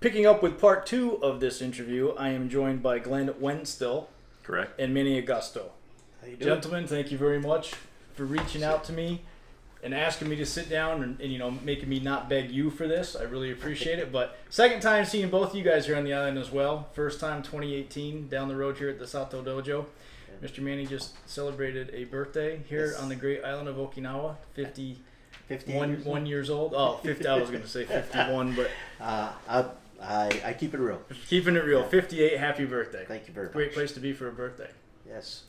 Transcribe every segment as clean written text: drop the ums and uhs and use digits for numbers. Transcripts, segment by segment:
Picking up with part 2 of this interview, I am joined by Glenn Wuenstel. Correct. And Manny Agosto. How you doing? Gentlemen, thank you very much for reaching out to me and asking me to sit down and making me not beg you for this. I really appreciate it. But second time seeing both of you guys here on the island as well. First time 2018 down the road here at the Sato Dojo. Yeah. Mr. Manny just celebrated a birthday here on the great island of Okinawa. 51 years old. Oh, 50, I was going to say 51, but... I keep it real. Keeping it real. Yeah. 58, happy birthday. Thank you very much. Great place to be for a birthday. Yes.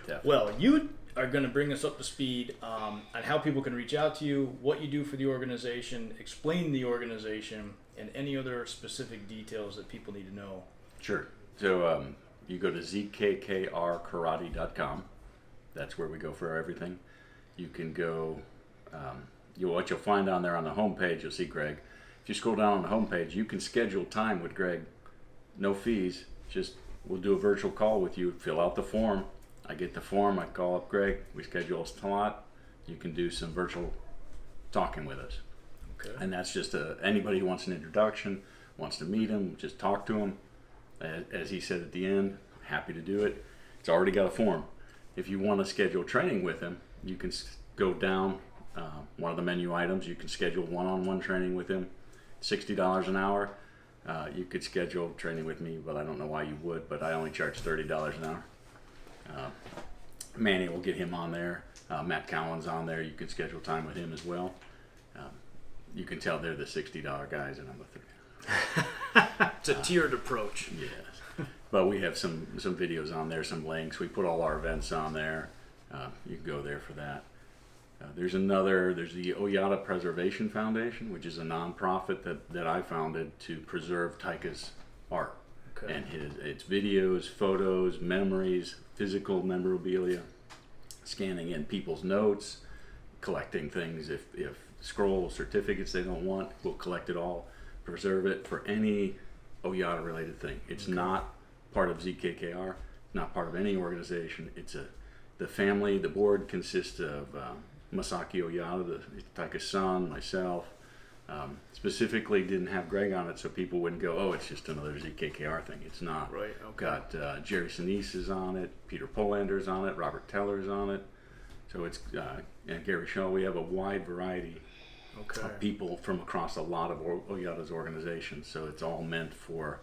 Definitely. Well, you are going to bring us up to speed on how people can reach out to you, what you do for the organization, explain the organization, and any other specific details that people need to know. Sure. So you go to ZKKRkarate.com. That's where we go for everything. You can go, what you'll find on there on the homepage, you'll see Greg. If you scroll down on the homepage, you can schedule time with Greg. No fees. Just we'll do a virtual call with you. Fill out the form. I get the form. I call up Greg. We schedule a slot. You can do some virtual talking with us. Okay. And that's just anybody who wants an introduction, wants to meet him, just talk to him. As he said at the end, happy to do it. It's already got a form. If you want to schedule training with him, you can go down one of the menu items. You can schedule one-on-one training with him. $60 an hour. You could schedule training with me, but I don't know why you would, but I only charge $30 an hour. Manny will get him on there. Matt Cowan's on there. You could schedule time with him as well. You can tell they're the $60 guys and I'm a $30. It's a tiered approach. Yes. But we have some videos on there, some links. We put all our events on there. You can go there for that. There's the Oyata Preservation Foundation, which is a nonprofit that I founded to preserve Taika's art. Okay. And it's videos, photos, memories, physical memorabilia, scanning in people's notes, collecting things. If scrolls, certificates they don't want, we'll collect it all, preserve it for any Oyata related thing. It's not part of ZKKR, not part of any organization. It's the family, the board consists of Masaki Oyata, Taika's son, myself. Specifically didn't have Greg on it so people wouldn't go, oh, it's just another ZKKR thing. It's not. Right, okay. Got Jerry Sinise is on it, Peter Polander's on it, Robert Teller's on it. So it's, and Gary Shaw. We have a wide variety of people from across a lot of Oyata's organizations. So it's all meant for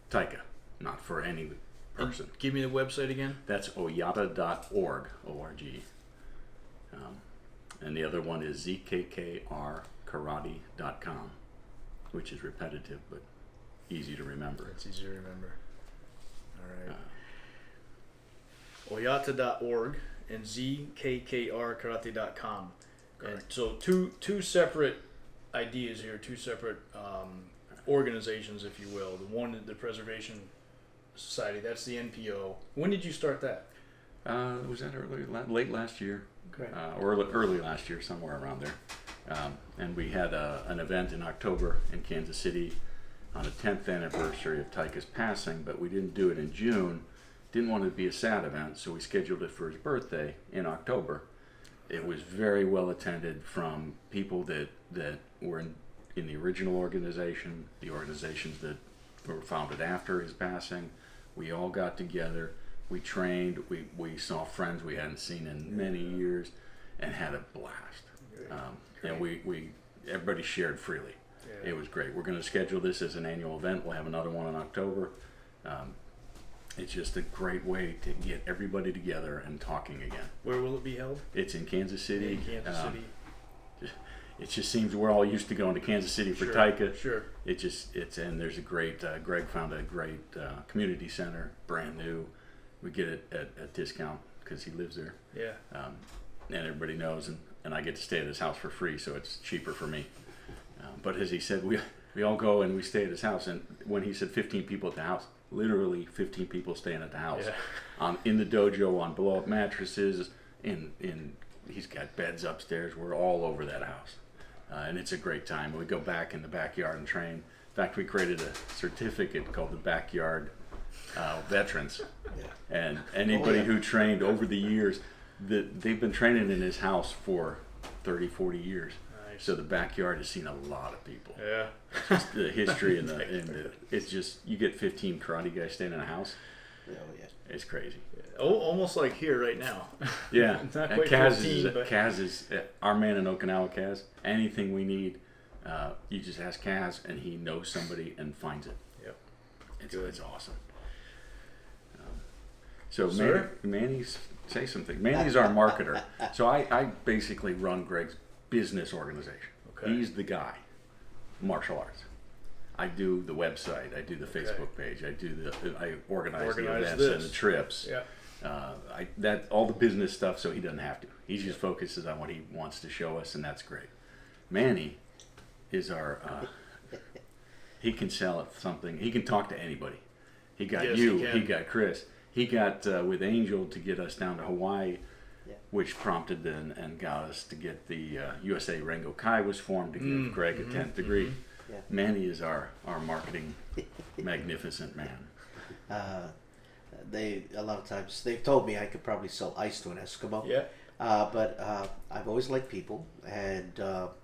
Taika, not for any person. And give me the website again. That's oyata.org, O-R-G. And the other one is ZKKRkarate.com, which is repetitive but easy to remember. It's easy to remember. All right. Oyata.org and ZKKRkarate.com. And so two separate ideas here, two separate organizations, if you will. The one, the Preservation Society, that's the NPO. When did you start that? Was that late last year? Okay. Or early last year, somewhere around there. And we had an event in October in Kansas City on the 10th anniversary of Taika's passing, but we didn't do it in June. Didn't want it to be a sad event, so we scheduled it for his birthday in October. It was very well attended from people that were in the original organization, the organizations that were founded after his passing. We all got together. We trained, we saw friends we hadn't seen in many years and had a blast. And everybody shared freely. Yeah. It was great. We're going to schedule this as an annual event. We'll have another one in October. It's just a great way to get everybody together and talking again. Where will it be held? It's in Kansas City. In Kansas City. It just seems we're all used to going to Kansas City for Taika. Sure. And there's a great, Greg found a great community center, brand new. We get it at a discount because he lives there. Yeah. And everybody knows, and I get to stay at his house for free, so it's cheaper for me. But as he said, we all go and we stay at his house. And when he said 15 people at the house, literally 15 people staying at the house. Yeah. In the dojo, on blow-up mattresses, he's got beds upstairs. We're all over that house. And it's a great time. We go back in the backyard and train. In fact, we created a certificate called the Backyard Veterans. Yeah. And anybody who trained over the years, they've been training in his house for 30, 40 years. Nice. So the backyard has seen a lot of people. Yeah. Just the history and it's just, you get 15 karate guys staying in a house. Oh, yeah. It's crazy. Oh, almost like here right now. Yeah. It's not And quite Kaz 15, is, but Kaz is our man in Okinawa, Kaz. Anything we need, you just ask Kaz and he knows somebody and finds it. Yep. It's awesome. So Sir? Manny's, say something. Manny's our marketer. So I basically run Greg's business organization. Okay. He's the guy. Martial arts. I do the website. I do the Facebook page. I organize the events this. and the trips. Yeah. All the business stuff, so he doesn't have to. He just focuses on what he wants to show us, and that's great. Manny is our. He can sell something. He can talk to anybody. He got Yes, you. he can. He got Chris. He got with Angel to get us down to Hawaii, Yeah. which prompted and got us to get the USA Rengo Kai was formed to give Greg a 10th degree. Yeah. Manny is our marketing magnificent man. They a lot of times they've told me I could probably sell ice to an Eskimo. Yeah. But I've always liked people, and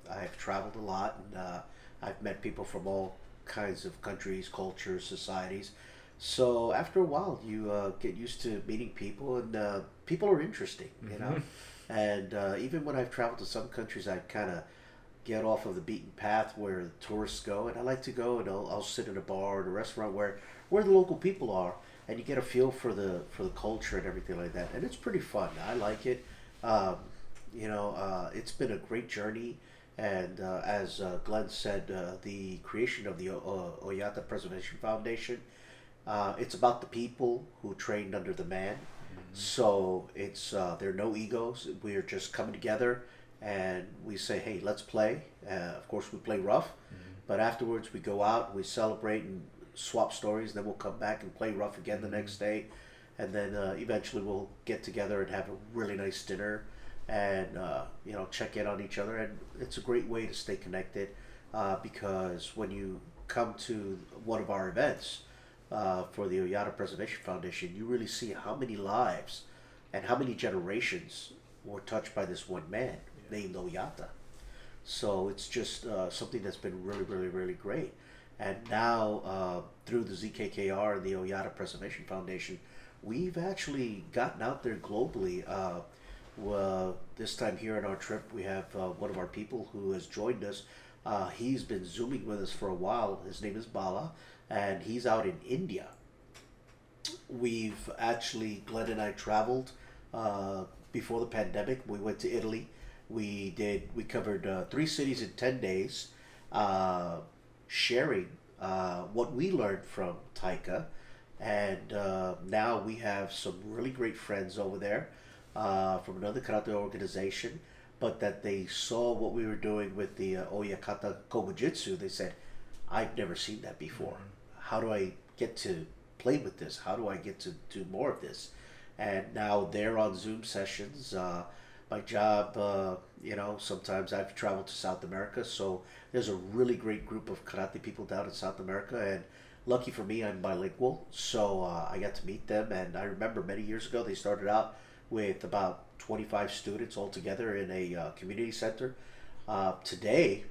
I've traveled a lot, and I've met people from all kinds of countries, cultures, societies. So after a while, you get used to meeting people, and people are interesting, you know. And even when I've traveled to some countries, I kind of get off of the beaten path where the tourists go, and I like to go and I'll sit in a bar or a restaurant where the local people are, and you get a feel for the culture and everything like that, and it's pretty fun. I like it. It's been a great journey, and as Glenn said, the creation of the Oyata Preservation Foundation, it's about the people who trained under the man. So it's there are no egos. We are just coming together, and we say, hey, let's play. Of course, we play rough, but afterwards we go out, we celebrate and swap stories. Then we'll come back and play rough again the next day, and then eventually we'll get together and have a really nice dinner, and check in on each other. And it's a great way to stay connected, because when you come to one of our events for the Oyata Preservation Foundation, you really see how many lives and how many generations were touched by this one man named Oyata. So it's just something that's been really, really, really great. And now through the ZKKR and the Oyata Preservation Foundation, we've actually gotten out there globally. This time here on our trip, we have one of our people who has joined us. He's been Zooming with us for a while. His name is Bala, and he's out in India. We've actually, Glenn and I traveled before the pandemic. We went to Italy. We covered 3 cities in 10 days, sharing what we learned from Taika. And now we have some really great friends over there from another karate organization, but that they saw what we were doing with the Oyata Kobujutsu. They said, I've never seen that before. How do I get to play with this? How do I get to do more of this? And now they're on Zoom sessions. My job, sometimes I've traveled to South America, so there's a really great group of karate people down in South America, and lucky for me, I'm bilingual, so I got to meet them. And I remember many years ago, they started out with about 25 students all together in a community center. Today,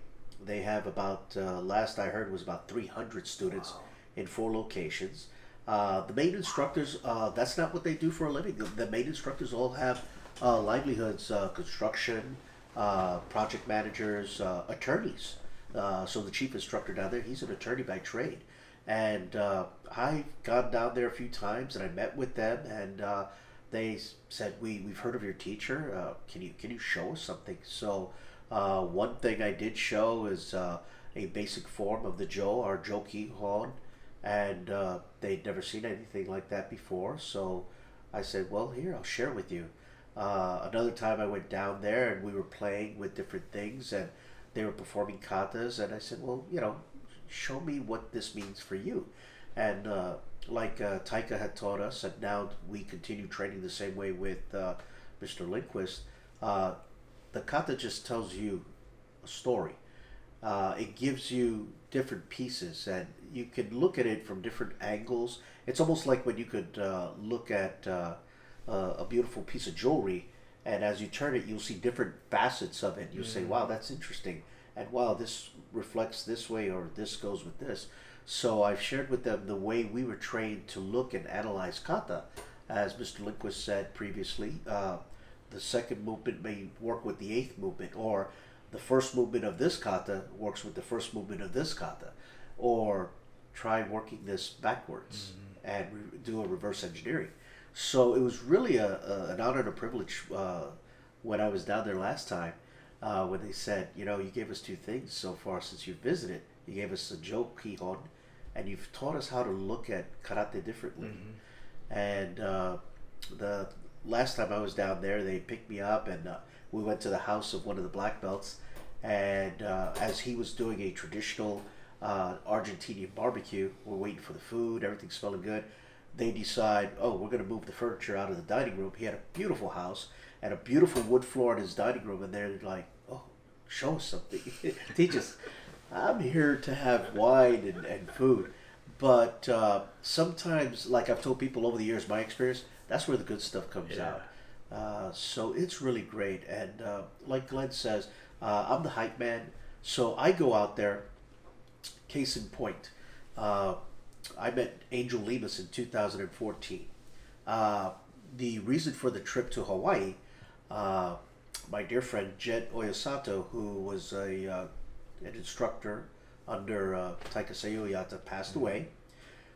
they have about, last I heard, was about 300 students in 4 locations. The main instructors, that's not what they do for a living. The main instructors all have livelihoods, construction, project managers, attorneys. So the chief instructor down there, he's an attorney by trade. And I've gone down there a few times, and I met with them, and they said, we've heard of your teacher. Can you show us something? So one thing I did show is a basic form of the Jo, our Joki Hon, and they'd never seen anything like that before. So I said, well, here, I'll share with you. Another time I went down there, and we were playing with different things, and they were performing katas, and I said, well, show me what this means for you. And like Taika had taught us, and now we continue training the same way with Mr. Lindquist, the kata just tells you a story. It gives you different pieces, and you can look at it from different angles. It's almost like when you could look at a beautiful piece of jewelry, and as you turn it, you'll see different facets of it. You'll say, "Wow, that's interesting," and "Wow, this reflects this way," or "This goes with this." So I've shared with them the way we were trained to look and analyze kata, as Mr. Lindquist said previously. The second movement may work with the eighth movement, or the first movement of this kata works with the first movement of this kata, or try working this backwards and do a reverse engineering. So it was really an honor and a privilege when I was down there last time, when they said, you know, you gave us two things so far since you visited. You gave us a joke, Kihon, and you've taught us how to look at karate differently. And the last time I was down there, they picked me up and we went to the house of one of the black belts. And as he was doing a traditional Argentinian barbecue, we're waiting for the food, everything's smelling good. They decide, oh, we're going to move the furniture out of the dining room. He had a beautiful house and a beautiful wood floor in his dining room. And they're like, oh, show us something. Teach us. I'm here to have wine and food. But sometimes, like I've told people over the years, my experience, that's where the good stuff comes out. So it's really great. And like Glenn says, I'm the hype man. So I go out there, case in point. I met Angel Lemus in 2014. The reason for the trip to Hawaii, my dear friend Jed Oyasato, who was an instructor under Taikasei Oyata, passed away.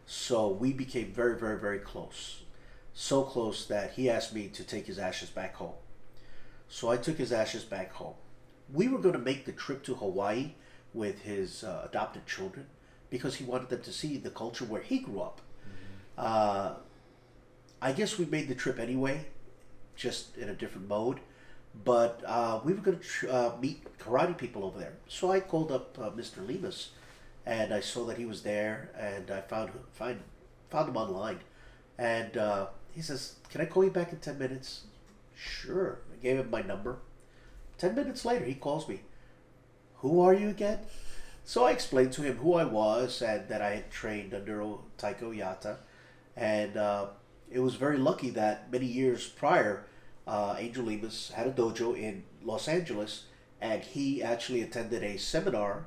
So we became very, very, very close. So close that he asked me to take his ashes back home. So I took his ashes back home. We were going to make the trip to Hawaii with his adopted children because he wanted them to see the culture where he grew up. I guess we made the trip anyway, just in a different mode. But we were going to meet karate people over there. So I called up Mr. Lemus, and I saw that he was there, and I found him online. And he says, can I call you back in 10 minutes? Sure. I gave him my number. 10 minutes later, he calls me. Who are you again? So I explained to him who I was and that I had trained under Taika Oyata. And it was very lucky that many years prior, Angel Lemus had a dojo in Los Angeles, and he actually attended a seminar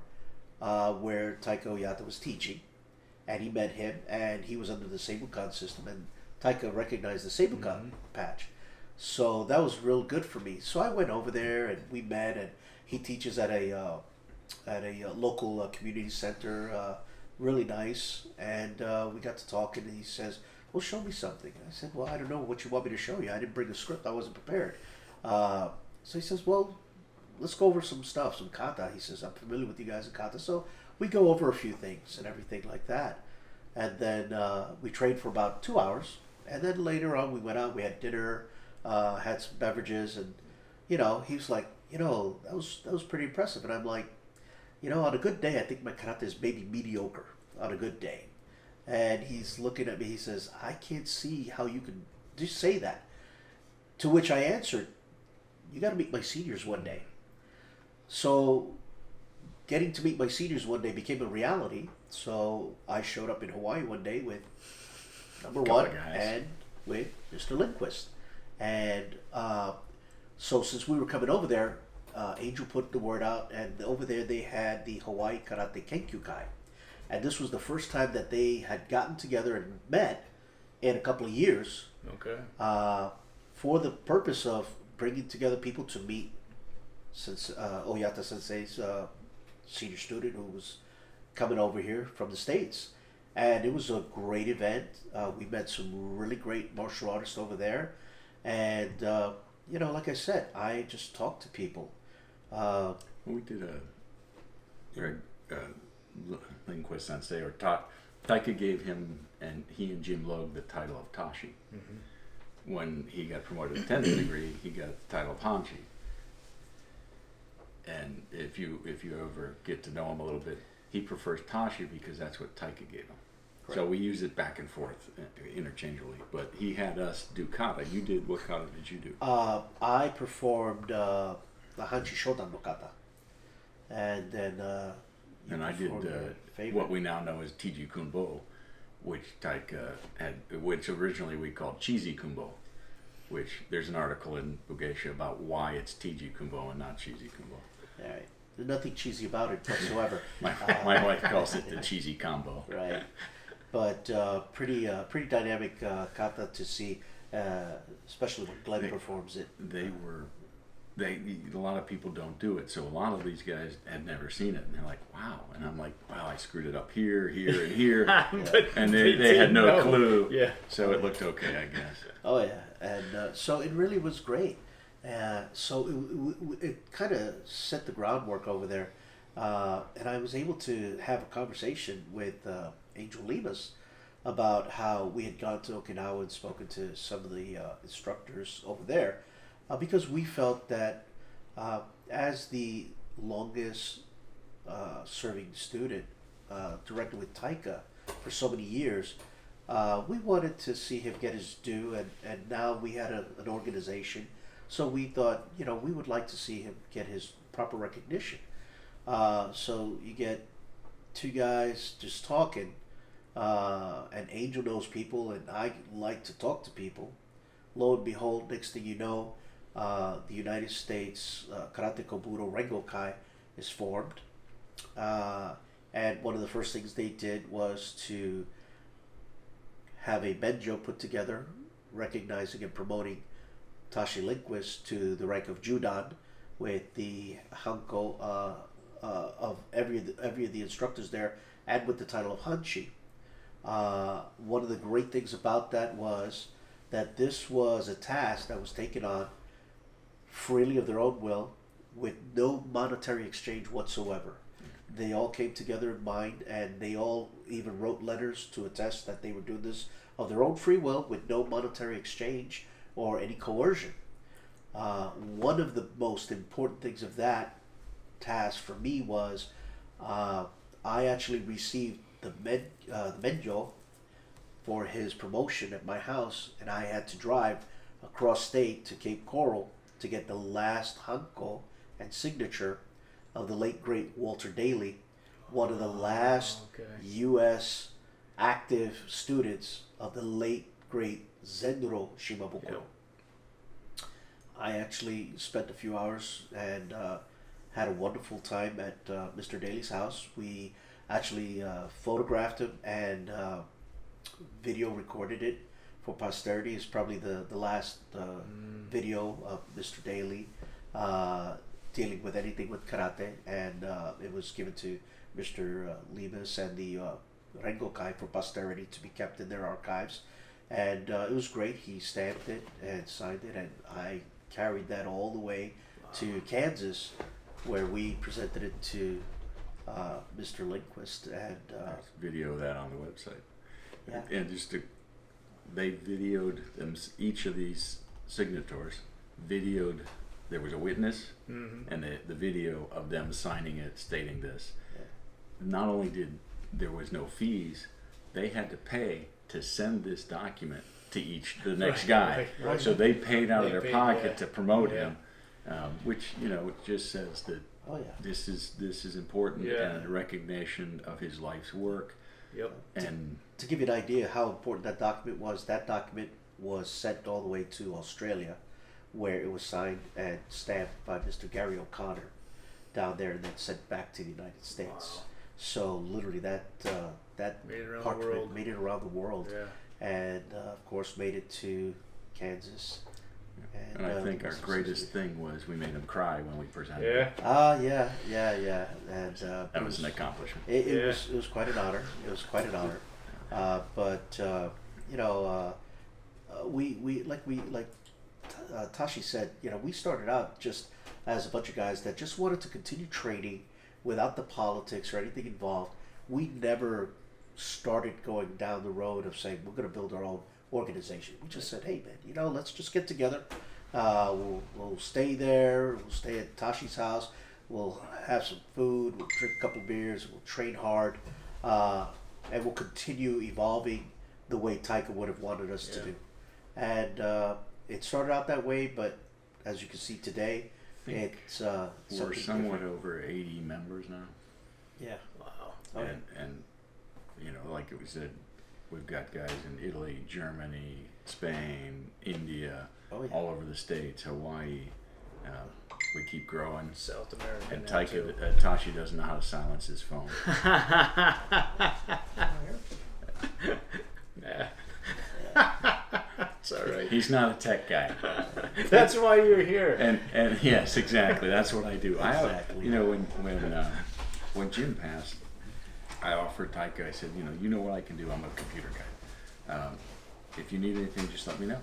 where Taika Oyata was teaching. And he met him, and he was under the Seibukan system, and Taika recognized the Seibukan patch. So that was real good for me. So I went over there, and we met, and he teaches at a local community center, really nice. And we got to talking, and he says, well, show me something. And I said, well, I don't know what you want me to show you. I didn't bring a script. I wasn't prepared. So he says, well, let's go over some stuff, some kata. He says, I'm familiar with you guys in kata. So we go over a few things and everything like that. And then we trained for about 2 hours. And then later on, we went out, we had dinner, had some beverages. And, you know, he was like, you know, that was pretty impressive. And I'm like, you know, on a good day, I think my karate is maybe mediocre on a good day. And he's looking at me, he says, I can't see how you can just say that. To which I answered, you got to meet my seniors one day. So getting to meet my seniors one day became a reality. So I showed up in Hawaii one day with number one and with Mr. Lindquist. And so since we were coming over there, Angel put the word out, and over there they had the Hawaii Karate Kenkyukai. And this was the first time that they had gotten together and met in a couple of years. Okay. For the purpose of bringing together people to meet since Oyata Sensei's senior student who was coming over here from the States. And it was a great event. We met some really great martial artists over there. And, you know, like I said, I just talked to people. We did Lindquist Sensei, or Taika gave him, and he and Jim Logue, the title of Tashi. When he got promoted to 10th degree, he got the title of Hanshi. And if you ever get to know him a little bit, he prefers Tashi because that's what Taika gave him. Correct. So we use it back and forth interchangeably. But he had us do kata. You did, what kata did you do? I performed the Hanshi Shodan no kata. And then and I did what we now know as Tiji Kunbo, which Taika had, which originally we called Cheesy Kumbo. which there's an article in Bugeisha about why it's Tiji Kumbo and not Cheesy Kumbo. All right. There's nothing cheesy about it whatsoever. My wife calls it the cheesy combo. Right. But pretty dynamic kata to see, especially when Glenn performs it. A lot of people don't do it, so a lot of these guys had never seen it, and they're like, "Wow!" And I'm like, "Wow, I screwed it up here, here, and here," and they had no clue. Yeah. So it looked okay, I guess. Oh yeah, and so it really was great. So it kind of set the groundwork over there, and I was able to have a conversation with Angel Lemus about how we had gone to Okinawa and spoken to some of the instructors over there, because we felt that as the longest serving student directly with Taika for so many years, we wanted to see him get his due, and now we had an organization. So we thought, we would like to see him get his proper recognition. So you get two guys just talking, and Angel knows people, and I like to talk to people. Lo and behold, next thing you know, the United States Karate Kobujutsu Renmei is formed. And one of the first things they did was to have a benjo put together, recognizing and promoting Tashi Lindquist to the rank of Judan, with the hanko of every of the instructors there, and with the title of Hanshi. One of the great things about that was that this was a task that was taken on freely of their own will, with no monetary exchange whatsoever. They all came together in mind, and they all even wrote letters to attest that they were doing this of their own free will, with no monetary exchange or any coercion. One of the most important things of that task for me was I actually received the menjo for his promotion at my house, and I had to drive across state to Cape Coral to get the last hanko and signature of the late great Walter Daley, one of the last U.S. active students of the late great Zenro Shimabukuro. Yep. I actually spent a few hours and had a wonderful time at Mr. Daley's house. We actually photographed him and video recorded it for posterity. It's probably the last video of Mr. Daley dealing with anything with karate, and it was given to Mr. Lemus and the Rengokai for posterity to be kept in their archives. And it was great. He stamped it and signed it, and I carried that all the way to Kansas, where we presented it to Mr. Lindquist. And video of that on the website. Yeah. And they videoed them, each of these signatories videoed. There was a witness, and the video of them signing it, stating this. Yeah. Not only did there was no fees, they had to pay to send this document to the next guy. Right. So they paid out of their pocket to promote him, which it just says that this is important, and a recognition of his life's work. Yep. And to give you an idea how important that document was sent all the way to Australia, where it was signed and stamped by Mr. Gary O'Connor down there, and then sent back to the United States. Wow. So literally that parchment made it around the world, and of course made it to Kansas. And I think our greatest thing was we made him cry when we presented it. Yeah. And that was an accomplishment. It was quite an honor. It was quite an honor. But Tashi said, we started out just as a bunch of guys that just wanted to continue training without the politics or anything involved. We never started going down the road of saying we're going to build our own organization. We just said, hey man, let's just get together. We'll stay there. We'll stay at Tashi's house. We'll have some food. We'll drink a couple beers. We'll train hard, and we'll continue evolving the way Taika would have wanted us to do. And it started out that way, but as you can see today, it's we're somewhat over 80 members now. Yeah. Wow. And like it was said, we've got guys in Italy, Germany, Spain, India, Oh, yeah. all over the States, Hawaii. We keep growing. South America. And now, too. Tashi doesn't know how to silence his phone. It's all right. He's not a tech guy. That's why you're here. And yes, exactly. That's what I do. Exactly. When Jim passed, I offered Taika. I said, you know what I can do. I'm a computer guy. If you need anything, just let me know.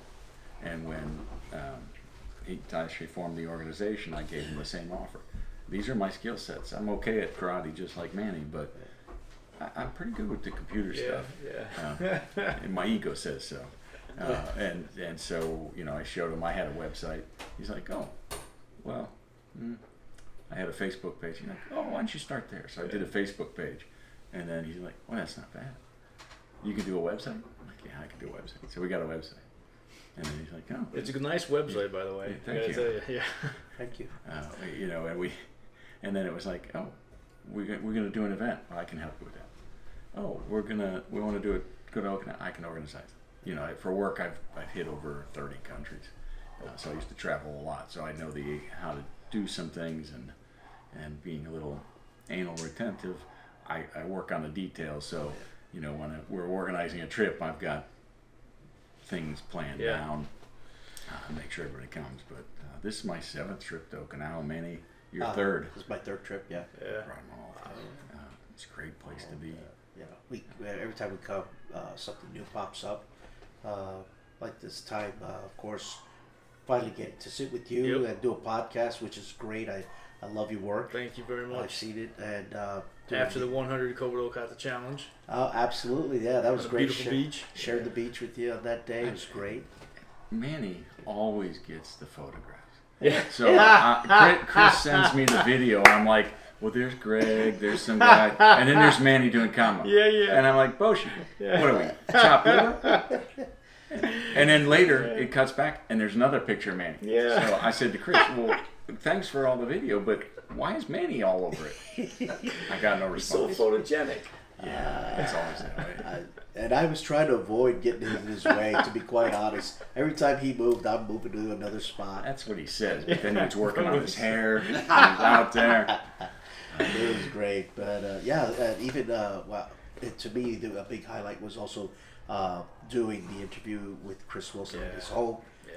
And when Tashi formed the organization, I gave him the same offer. These are my skill sets. I'm okay at karate, just like Manny, but I'm pretty good with the computer stuff. Yeah. And my ego says so. And so, I showed him I had a website. He's like, oh, well, I had a Facebook page. He's like, oh, why don't you start there? So I did a Facebook page. And then he's like, well, that's not bad. You can do a website? I'm like, yeah, I can do a website. So we got a website. And then he's like, oh. It's a nice website, by the way. Thank you. Tell you. Yeah. Thank you. And then it was like, oh, we're gonna do an event. Well, I can help you with that. Oh, we want to do it. Go to Okinawa. I can organize it. For work, I've hit over 30 countries, so I used to travel a lot. So I know how to do some things, and being a little anal retentive, I work on the details. So when we're organizing a trip, I've got things planned down. Make sure everybody comes. But this is my 7th trip to Okinawa. Manny, your 3rd. This is my 3rd trip. Yeah. Yeah. Right on. It's a great place to be. We every time we come, something new pops up. Like this time, of course, finally get to sit with you and do a podcast, which is great. I love your work. Thank you very much. I've seen it, and after the 100 Kobudo Kata challenge. Oh, absolutely, yeah, that was On a great. beautiful beach. Shared the beach with you on that day. It was great. Manny always gets the photographs. Yeah. So Chris sends me the video, and I'm like, well, there's Greg, there's some guy, and then there's Manny doing combo. Yeah. And I'm like, Boshi, what are we, chop liver? And then later it cuts back, and there's another picture of Manny. Yeah. So I said to Chris, well, thanks for all the video, but why is Manny all over it? I got no response. So photogenic. Yeah, it's always that way. And I was trying to avoid getting in his way, to be quite honest. Every time he moved, I'm moving to another spot. That's what he says, but then he was working on his hair. He was out there. It was great, but even to me, a big highlight was also doing the interview with Chris Wilson at his home.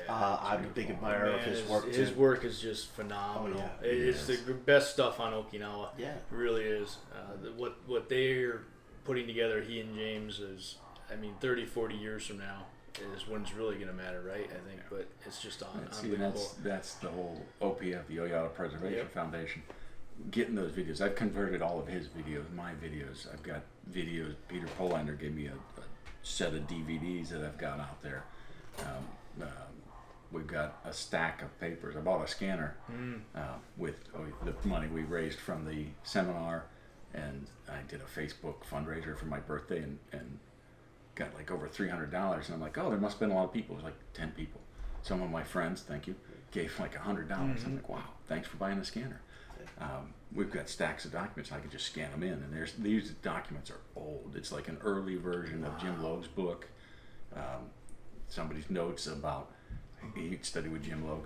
I'm a big admirer of his work too. His work is just phenomenal. Oh, yeah. It's the best stuff on Okinawa. Yeah, it really is. What they're putting together, he and James, is, 30, 40 years from now is when it's really going to matter, right? I think, but it's just unbelievable. That's the whole OPF, the Oyata Preservation Foundation. Getting those videos, I've converted all of his videos, my videos. I've got videos. Peter Polander gave me a set of DVDs that I've got out there. We've got a stack of papers. I bought a scanner with the money we raised from the seminar, and I did a Facebook fundraiser for my birthday and got like over $300. And I'm like, oh, there must have been a lot of people. It was like 10 people. Some of my friends, thank you, gave like $100. I'm like, wow, thanks for buying the scanner. We've got stacks of documents. I can just scan them in, and these documents are old. It's like an early version of Jim Logue's book. Somebody's notes about he studied with Jim Logue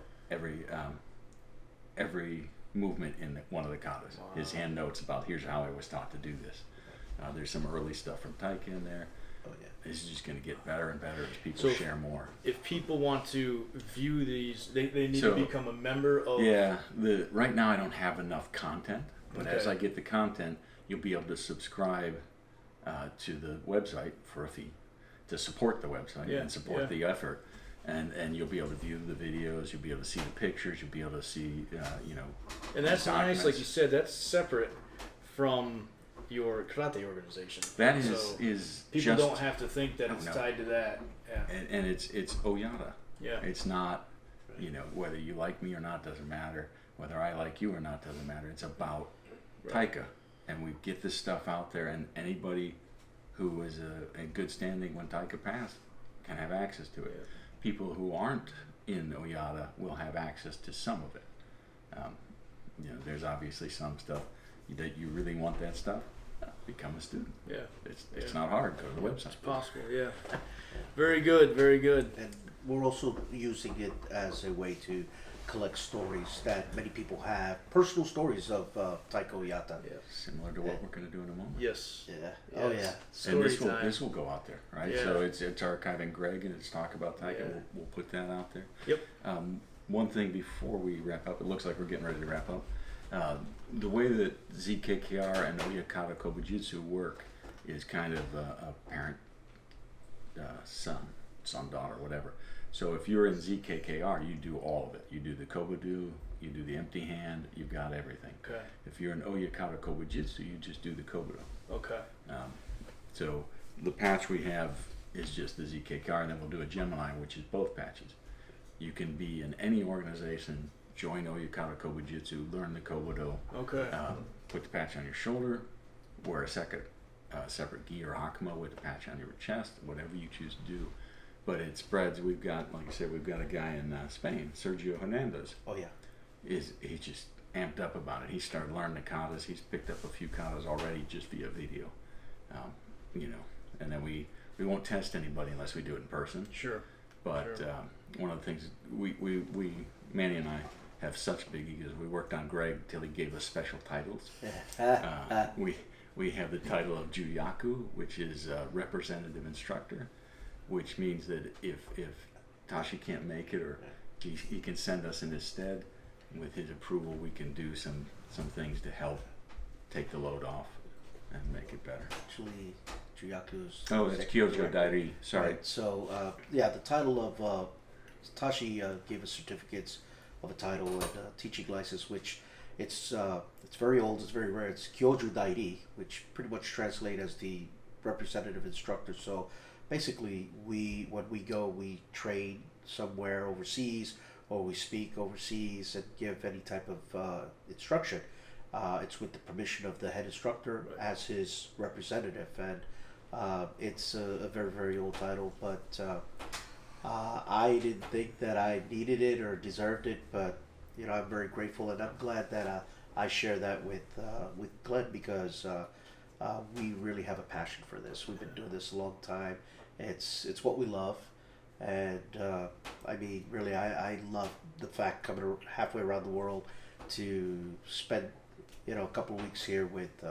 every movement in one of the katas. Wow. His hand notes about here's how I was taught to do this. There's some early stuff from Taika in there. Oh yeah, this is just going to get better and better as people share more. If people want to view these, they need to become a member of. Yeah, right now I don't have enough content, but as I get the content, you'll be able to subscribe to the website for a fee to support the website and support the effort. And you'll be able to view the videos, you'll be able to see the pictures, you'll be able to see, And that's nice, like you said, that's separate from your karate organization. That is people don't have to think that it's tied to that. Yeah. And it's Oyata. Yeah. It's not, whether you like me or not doesn't matter. Whether I like you or not doesn't matter. It's about Taika. And we get this stuff out there, and anybody who was in good standing when Taika passed can have access to it. Yeah. People who aren't in Oyata will have access to some of it. There's obviously some stuff that you really want that stuff. become a student. Yeah. It's not hard. Go to the website. It's possible. Yeah. Very good. Very good. And we're also using it as a way to collect stories that many people have, personal stories of Taika Oyata. Yeah. Similar to what we're going to do in a moment. Yes. Yeah. Yes. Oh yeah. Story And time. this will go out there, right? Yeah. So it's archiving Greg and it's talk about Taika. Yeah. We'll put that out there. Yep. One thing before we wrap up, it looks like we're getting ready to wrap up. The way that ZKKR and Oyata Kobujutsu work is kind of a parent, son, daughter, whatever. So if you're in ZKKR, you do all of it. You do the Kobudo, you do the empty hand, you've got everything. Okay. If you're in Oyata Kobujutsu, you just do the Kobudo. Okay. So the patch we have is just the ZKKR, and then we'll do a Gemini, which is both patches. You can be in any organization, join Oyata Kobujutsu, learn the Kobudo, Okay. put the patch on your shoulder, wear a separate gi or hakama with the patch on your chest, whatever you choose to do. But it spreads. We've got, like I said, we've got a guy in Spain, Sergio Hernandez. Oh yeah. He's just amped up about it. He started learning the katas. He's picked up a few katas already just via video. And then we won't test anybody unless we do it in person. Sure. But Sure. one of the things Manny and I have such big egos. We worked on Greg till he gave us special titles. We have the title of Juyaku, which is representative instructor, which means that if Tashi can't make it or he can send us in his stead, with his approval, we can do some things to help take the load off and make it better. Actually, Juyaku's. Oh, that's Kyojo Dairi. Sorry. Right. So the title of Tashi gave us certificates of a title and teaching license, which it's very old. It's very rare. It's Kyojo Dairi, which pretty much translates as the representative instructor. So basically, when we go, we train somewhere overseas, or we speak overseas and give any type of instruction. It's with the permission of the head instructor as his representative, and it's a very, very old title, but I didn't think that I needed it or deserved it, but I'm very grateful, and I'm glad that I share that with Glenn, because we really have a passion for this. We've been doing this a long time. It's what we love, and I mean, really, I love the fact coming halfway around the world to spend a couple of weeks here with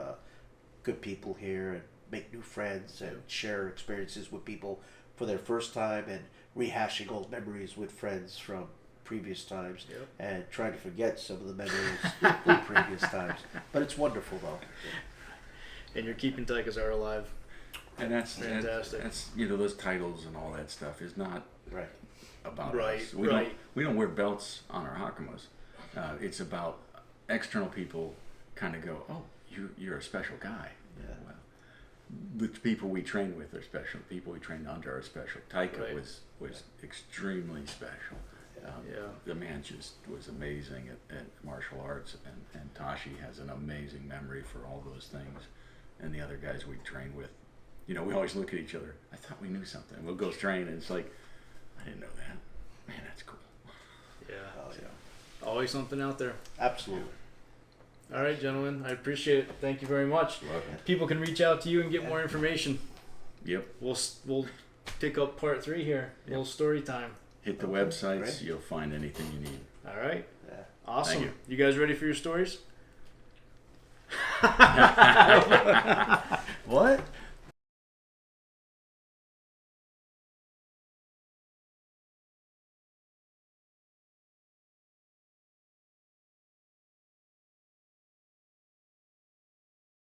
good people here and make new friends and share experiences with people for their first time, and rehashing old memories with friends from previous times, and trying to forget some of the memories from previous times. But it's wonderful though. And you're keeping Taika's art alive. And that's fantastic. That's those titles and all that stuff is not right about right, us. We don't wear belts on our hakamas. It's about external people kind of go, oh, you're a special guy. Yeah. Well, the people we train with are special. People we trained under are special. Taika was extremely special. The man just was amazing at martial arts, and Tashi has an amazing memory for all those things. And the other guys we train with, we always look at each other. I thought we knew something. We'll go train, and it's like, I didn't know that. Man, that's cool. Yeah. Oh, yeah. Always something out there. Absolutely. All right, gentlemen. I appreciate it. Thank you very much. Love it. People can reach out to you and get more information. Yep. We'll pick up part 3 here. A little story time. Hit the Okay, websites. great. You'll find anything you need. All right. Yeah. Awesome. Thank You guys ready for your stories? What?